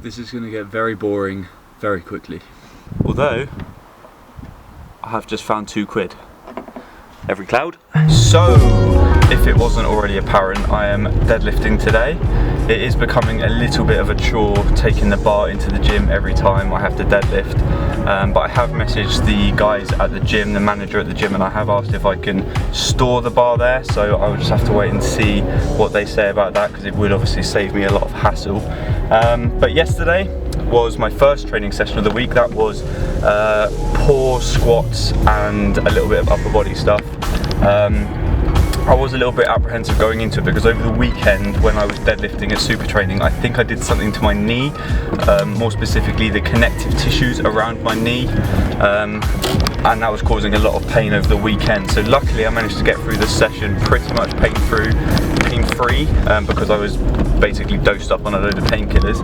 This is going to get very boring very quickly. Although, I have just found £2. Every cloud. So, if it wasn't already apparent, I am deadlifting today. It is becoming a little bit of a chore taking the bar into the gym every time I have to deadlift. But I have messaged the guys at the gym, the manager at the gym, and I have asked if I can store the bar there. So I will just have to wait and see what they say about that, because it would obviously save me a lot of hassle. But yesterday was my first training session of the week. That was core squats and a little bit of upper body stuff. I was a little bit apprehensive going into it because over the weekend when I was deadlifting at super training, I think I did something to my knee, more specifically the connective tissues around my knee, and that was causing a lot of pain over the weekend. So luckily I managed to get through the session pretty much pain-free, because I was basically dosed up on a load of painkillers,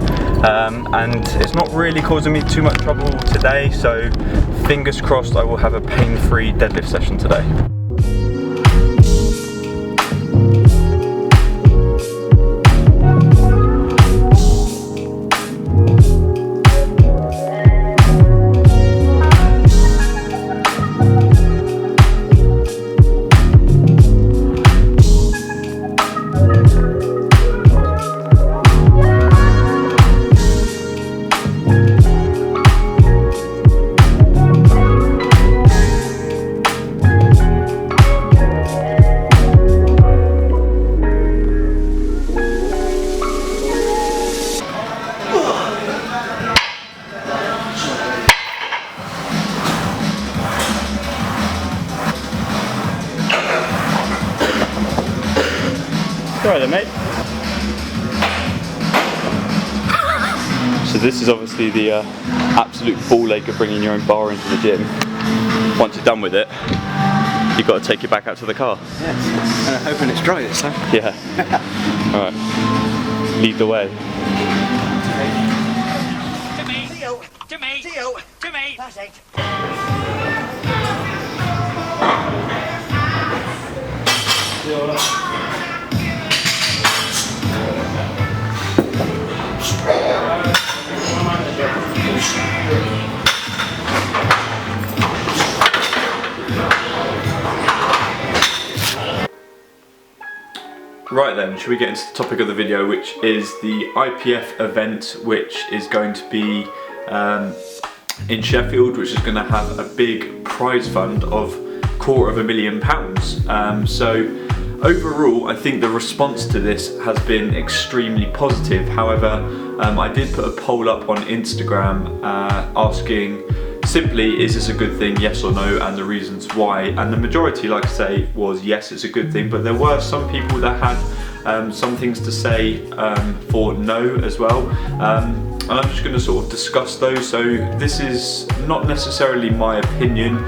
and it's not really causing me too much trouble today, so fingers crossed I will have a pain-free deadlift session today. Right then, mate. So this is obviously the absolute ball ache of bringing your own bar into the gym. Once you're done with it, you've got to take it back out to the car. Yes, and I'm hoping it's dry this time. Yeah. Alright, lead the way. To me. That's it. Right then, should we get into the topic of the video, which is the IPF event, which is going to be in Sheffield, which is going to have a big prize fund of £250,000. So overall, I think the response to this has been extremely positive. However, I did put a poll up on Instagram asking simply, is this a good thing, yes or no, and the reasons why. And the majority, like I say, was yes, it's a good thing, but there were some people that had some things to say for no as well. And I'm just going to sort of discuss those. So this is not necessarily my opinion,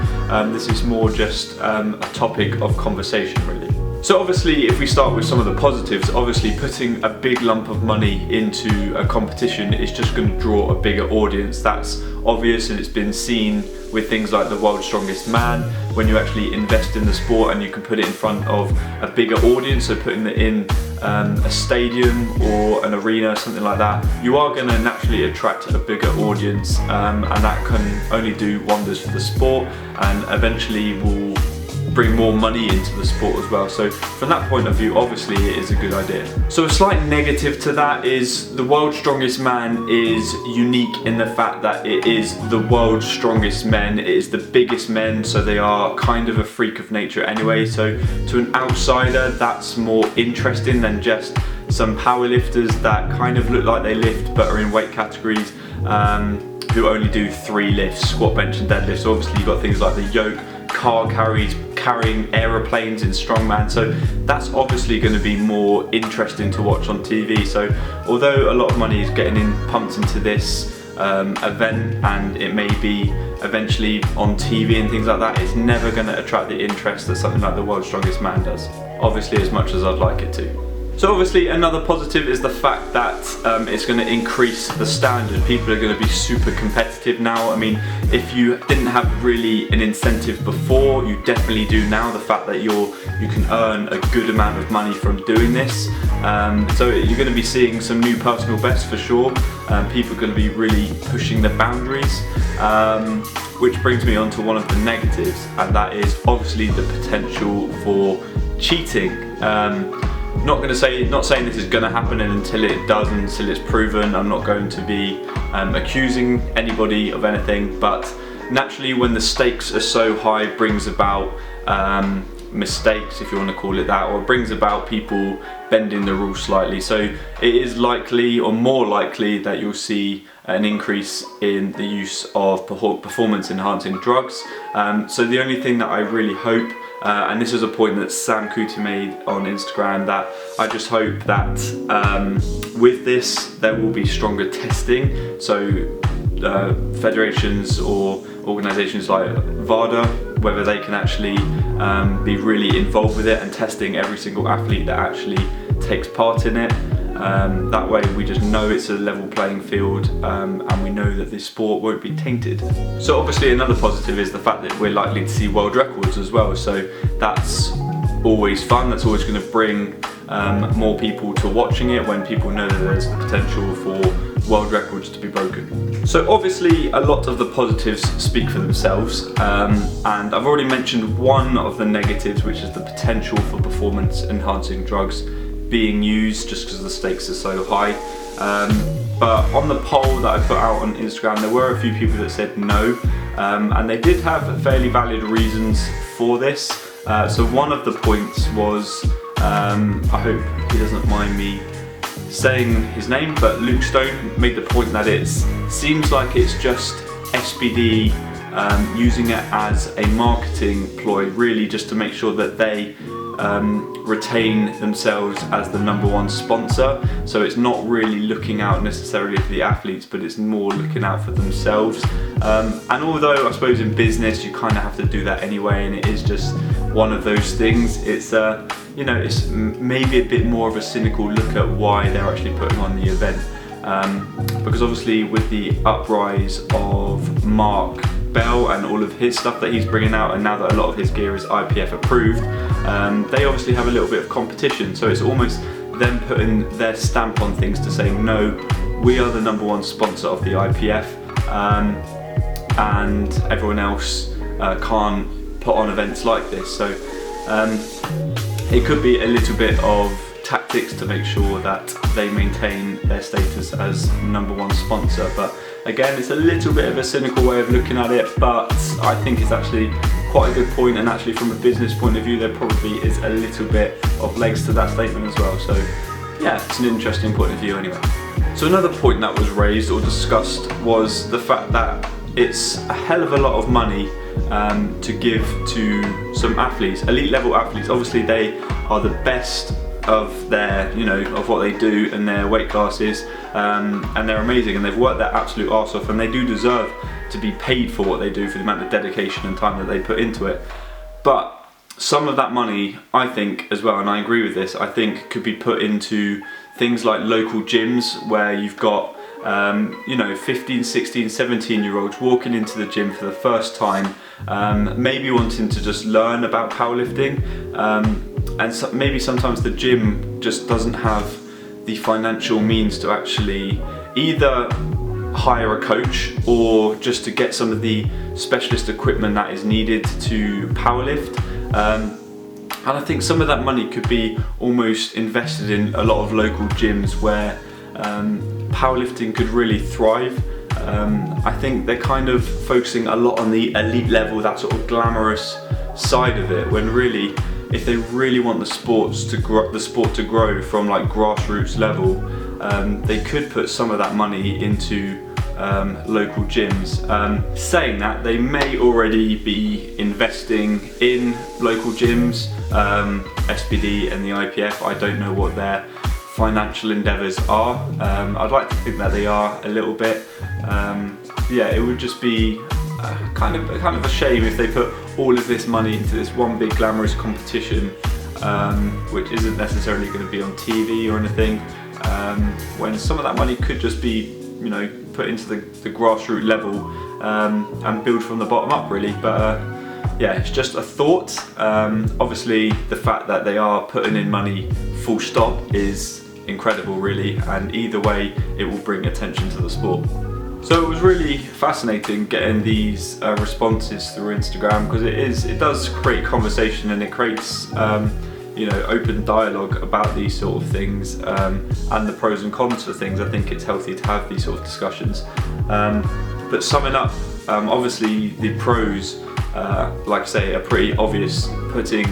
this is more just a topic of conversation really. So obviously, if we start with some of the positives, obviously putting a big lump of money into a competition is just going to draw a bigger audience. That's obvious, and it's been seen with things like the World's Strongest Man. When you actually invest in the sport and you can put it in front of a bigger audience, so putting it in a stadium or an arena, something like that, you are going to naturally attract a bigger audience, and that can only do wonders for the sport and eventually will bring more money into the sport as well. So from that point of view, obviously it is a good idea. So a slight negative to that is the World's Strongest Man is unique in the fact that it is the world's strongest men, it is the biggest men, so they are kind of a freak of nature anyway. So to an outsider, that's more interesting than just some powerlifters that kind of look like they lift but are in weight categories who only do 3 lifts, squat, bench and deadlift. So obviously you've got things like the yoke, car carrying aeroplanes in strongman, so that's obviously going to be more interesting to watch on TV. So although a lot of money is getting pumped into this event, and it may be eventually on TV and things like that, it's never going to attract the interest that something like the World's Strongest Man does, obviously, as much as I'd like it to. So obviously another positive is the fact that it's going to increase the standard. People are going to be super competitive now. I mean, if you didn't have really an incentive before, you definitely do now. The fact that you can earn a good amount of money from doing this. So you're going to be seeing some new personal bests for sure. People are going to be really pushing the boundaries, which brings me on to one of the negatives, and that is obviously the potential for cheating. Not saying this is going to happen, and until it does, until it's proven, I'm not going to be accusing anybody of anything, but naturally when the stakes are so high, it brings about mistakes, if you want to call it that, or it brings about people bending the rules slightly. So it is likely, or more likely, that you'll see an increase in the use of performance enhancing drugs. So the only thing that I really hope, and this is a point that Sam Kuti made on Instagram, that I just hope that with this there will be stronger testing. So federations or organisations like VADA, whether they can actually be really involved with it and testing every single athlete that actually takes part in it. That way we just know it's a level playing field, and we know that this sport won't be tainted. So obviously another positive is the fact that we're likely to see world records as well, so that's always fun. That's always going to bring more people to watching it when people know that there's the potential for world records to be broken. So obviously a lot of the positives speak for themselves, and I've already mentioned one of the negatives, which is the potential for performance enhancing drugs being used just because the stakes are so high. But on the poll that I put out on Instagram, there were a few people that said no, and they did have fairly valid reasons for this. So one of the points was, I hope he doesn't mind me saying his name, but Luke Stone made the point that it seems like it's just SPD using it as a marketing ploy, really just to make sure that they retain themselves as the #1 sponsor. So it's not really looking out necessarily for the athletes, but it's more looking out for themselves. And although I suppose in business you kind of have to do that anyway, and it is just one of those things, it's you know, it's maybe a bit more of a cynical look at why they're actually putting on the event, because obviously with the uprise of Mark Bell and all of his stuff that he's bringing out, and now that a lot of his gear is IPF approved, they obviously have a little bit of competition, so it's almost them putting their stamp on things to say, no, we are the #1 sponsor of the IPF, and everyone else can't put on events like this. So it could be a little bit of tactics to make sure that they maintain their status as #1 sponsor, but again, it's a little bit of a cynical way of looking at it, but I think it's actually quite a good point, and actually from a business point of view there probably is a little bit of legs to that statement as well. So yeah, it's an interesting point of view anyway. So another point that was raised or discussed was the fact that it's a hell of a lot of money to give to some athletes, elite level athletes. Obviously they are the best of their, you know, of what they do in their weight classes, and they're amazing, and they've worked their absolute arse off, and they do deserve to be paid for what they do, for the amount of dedication and time that they put into it. But some of that money, I think as well, and I agree with this, I think could be put into things like local gyms where you've got you know, 15, 16, 17-year-olds walking into the gym for the first time, maybe wanting to just learn about powerlifting, and so maybe sometimes the gym just doesn't have the financial means to actually either hire a coach or just to get some of the specialist equipment that is needed to powerlift. And I think some of that money could be almost invested in a lot of local gyms where powerlifting could really thrive. I think they're kind of focusing a lot on the elite level, that sort of glamorous side of it, when really, if they really want the sport to grow from like grassroots level, they could put some of that money into local gyms. Saying that, they may already be investing in local gyms, SPD and the IPF. I don't know what their financial endeavours are. I'd like to think that they are a little bit. Yeah, it would just be kind of a shame if they put all of this money into this one big glamorous competition, which isn't necessarily going to be on TV or anything, when some of that money could just be, you know, put into the grassroots level and build from the bottom up really. But yeah, it's just a thought. Obviously the fact that they are putting in money full stop is incredible really, and either way it will bring attention to the sport. So it was really fascinating getting these responses through Instagram, because it does create conversation, and it creates you know, open dialogue about these sort of things and the pros and cons for things. I think it's healthy to have these sort of discussions. But summing up, obviously the pros, like I say, are pretty obvious. Putting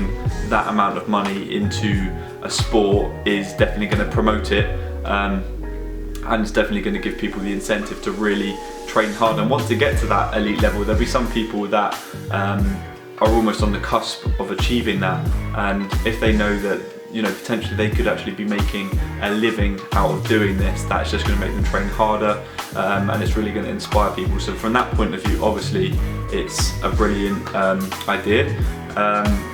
that amount of money into a sport is definitely going to promote it, and it's definitely going to give people the incentive to really train hard and want to get to that elite level. There'll be some people that are almost on the cusp of achieving that, and if they know that, you know, potentially they could actually be making a living out of doing this, that's just going to make them train harder, and it's really going to inspire people. So from that point of view, obviously it's a brilliant idea.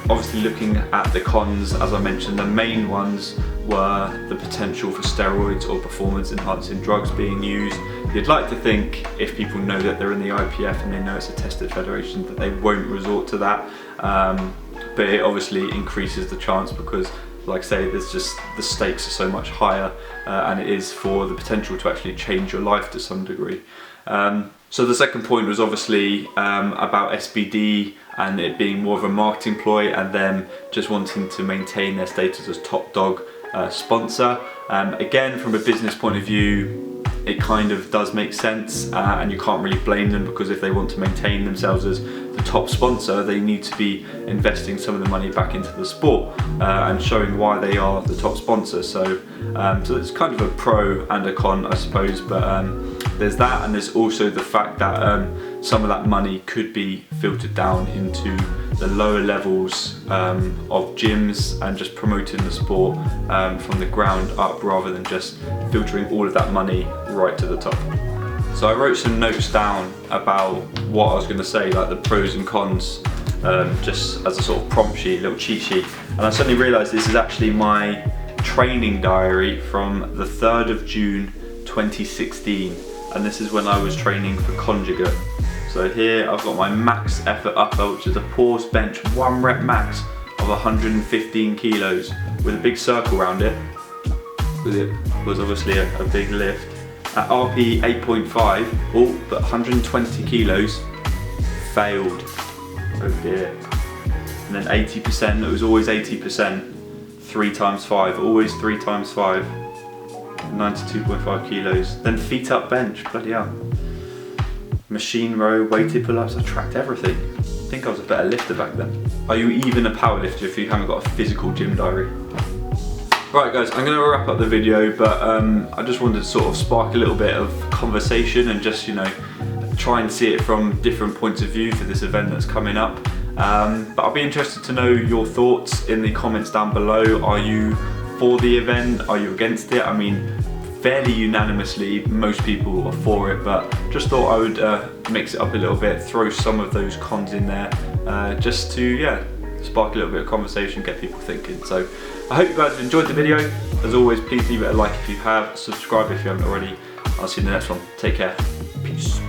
Obviously looking at the cons, as I mentioned, the main ones were the potential for steroids or performance enhancing drugs being used. You'd like to think, if people know that they're in the IPF and they know it's a tested federation, that they won't resort to that, but it obviously increases the chance, because like I say, there's just, the stakes are so much higher, and it is for the potential to actually change your life to some degree. So the second point was obviously about SBD and it being more of a marketing ploy, and them just wanting to maintain their status as top dog sponsor. Again, from a business point of view, it kind of does make sense, and you can't really blame them, because if they want to maintain themselves as the top sponsor, they need to be investing some of the money back into the sport and showing why they are the top sponsor. So it's kind of a pro and a con, I suppose, but there's that, and there's also the fact that some of that money could be filtered down into the lower levels of gyms and just promoting the sport from the ground up, rather than just filtering all of that money right to the top. So I wrote some notes down about what I was going to say, like the pros and cons, just as a sort of prompt sheet, a little cheat sheet. And I suddenly realised this is actually my training diary from the 3rd of June 2016, and this is when I was training for Conjugate. So here I've got my max effort upper, which is a pause bench 1 rep max of 115 kilos with a big circle around it, because it was obviously a big lift. At RP 8.5, oh, but 120 kilos, failed over here. And then 80%, it was always 80%, 3 times 5, always 3 times 5, 92.5 kilos. Then feet up bench, bloody hell. Machine row, weighted pull-ups, I tracked everything. I think I was a better lifter back then. Are you even a power lifter if you haven't got a physical gym diary? Right guys, I'm going to wrap up the video, but I just wanted to sort of spark a little bit of conversation and just, you know, try and see it from different points of view for this event that's coming up. But I'll be interested to know your thoughts in the comments down below. Are you for the event? Are you against it? I mean, fairly unanimously, most people are for it, but just thought I would mix it up a little bit, throw some of those cons in there, just to, yeah, spark a little bit of conversation, get people thinking. So I hope you guys have enjoyed the video. As always, please leave it a like if you have, subscribe if you haven't already. I'll see you in the next one. Take care. Peace.